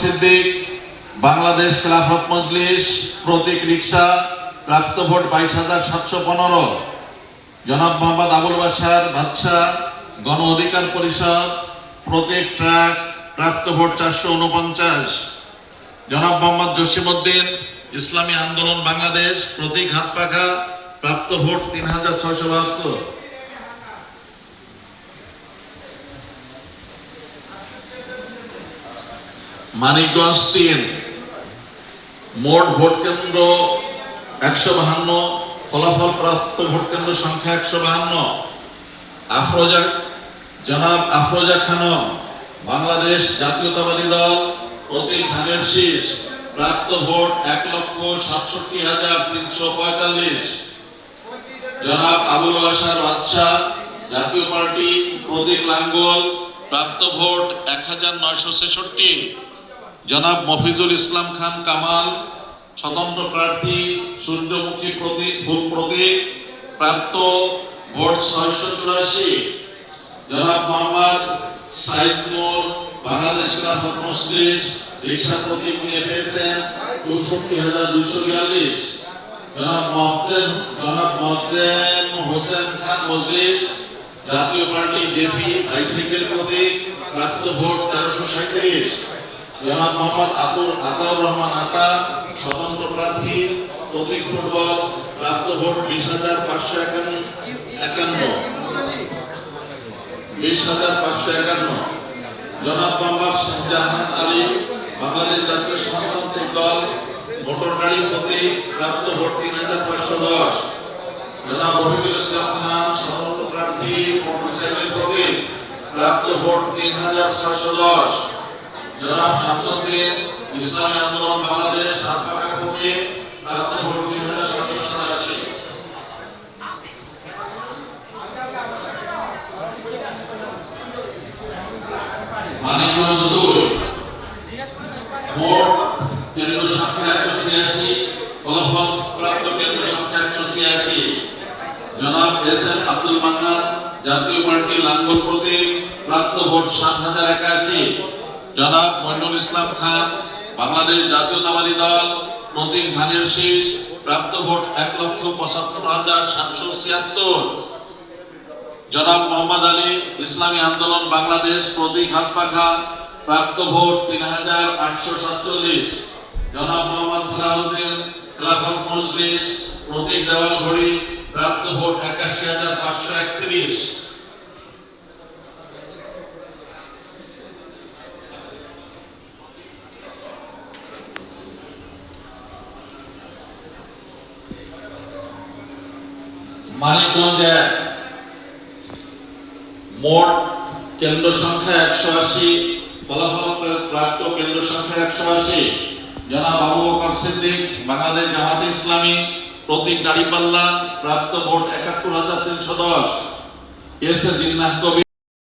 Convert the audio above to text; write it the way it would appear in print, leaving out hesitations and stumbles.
সিদ্দিক, বাংলাদেশ খেলাফত মজলিস, প্রতীক রিক্সা, প্রাপ্ত ভোট 22,715। জনাব মোহাম্মদ আবুল বাশার বাদশা, গণ অধিকার পরিষদ, প্রতীক ট্রাক, প্রাপ্ত ভোট 449। জনাব মোহাম্মদ জসিমউদ্দিন, ইসলামী আন্দোলন বাংলাদেশ, প্রতীক হাত পাখা, প্রাপ্ত ভোট 3,672। মানিকগঞ্জ 3, মোট ভোট কেন্দ্র 152, ফলাফল প্রাপ্ত ভোট কেন্দ্র সংখ্যা 152। জনাব আফরোজা খানম, বাংলাদেশ জাতীয়তাবাদী দল, প্রতীক ধানের শীষ, প্রাপ্ত ভোট 1,67,345। জনাব আবুল বাশার বাদশা, জাতীয় পার্টি, প্রতীক লাঙ্গল, প্রাপ্ত ভোট 1,966। জনাব মফিজুল ইসলাম খান কামাল, স্বতন্ত্র প্রার্থী, সূর্যমুখী প্রতীক, ফুল প্রতীক, প্রাপ্ত ভোট 684। জনাব মোহাম্মদ সাইদ নূর, বাংলাদেশ খেলাফত মজলিস, রিক্সা প্রতীক নিয়ে পেয়েছেন 64,242। জনাব মহদ্দেন হোসেন খান মজলিস, জাতীয় পার্টি জেপি, বাইসাইকেল প্রতীক, প্রাপ্ত ভোট 1337। জনাব মোহাম্মদ আতাউর রহমান আতা, স্বতন্ত্র প্রার্থী, প্রতীক ফুটবল, প্রাপ্ত ভোট 20,551। জনাব মোহাম্মদ শাহজাহান আলী, বাংলাদেশ জাতীয় সমাজতান্ত্রিক দল, মোটর গাড়ি প্রতীক, প্রাপ্ত ভোট 3,510। জনাব রফিকুল ইসলাম খান, স্বতন্ত্র প্রার্থী, মোটরসাইকেল প্রতীক, প্রাপ্ত ভোট 3,610। জনাব শামসুদ্দিন, ইসলামী আন্দোলন বাংলাদেশ, হাত পাখা প্রতীক, প্রাপ্ত ভোট 2,787। মানিকগঞ্জ 2, মোট কেন্দ্র সংখ্যা 186, ফলাফল প্রাপ্ত কেন্দ্র সংখ্যা 186। জনাব এস এম আব্দুল মান্নান, জাতীয় পার্টি লাঙ্গল প্রতীক, প্রাপ্ত ভোট 7,081। জনাব মইনুল ইসলাম খান, বাংলাদেশ জাতীয়তাবাদী দল, প্রতীক ধানের শীষ, প্রাপ্ত ভোট 1,75,776। জনাব মোহাম্মদ আলী, ইসলামী আন্দোলন বাংলাদেশ, প্রতীক হাত পাখা, প্রাপ্ত ভোট 3,847। জনাব মোহাম্মদ সালাউদ্দিন, খেলাফত মজলিস, প্রতীক দেওয়াল ঘড়ি, প্রাপ্ত ভোট 81,531। মানিকগঞ্জ 1, মোট কেন্দ্র সংখ্যা 180, ফলাফল প্রাপ্ত কেন্দ্র সংখ্যা 180। জনাব আবু বকর সিদ্দিক, বাংলাদেশ জামাতে ইসলামী, প্রতীক দাড়িপাল্লা, প্রাপ্ত vote 71,310। S A Jinnah Kabir.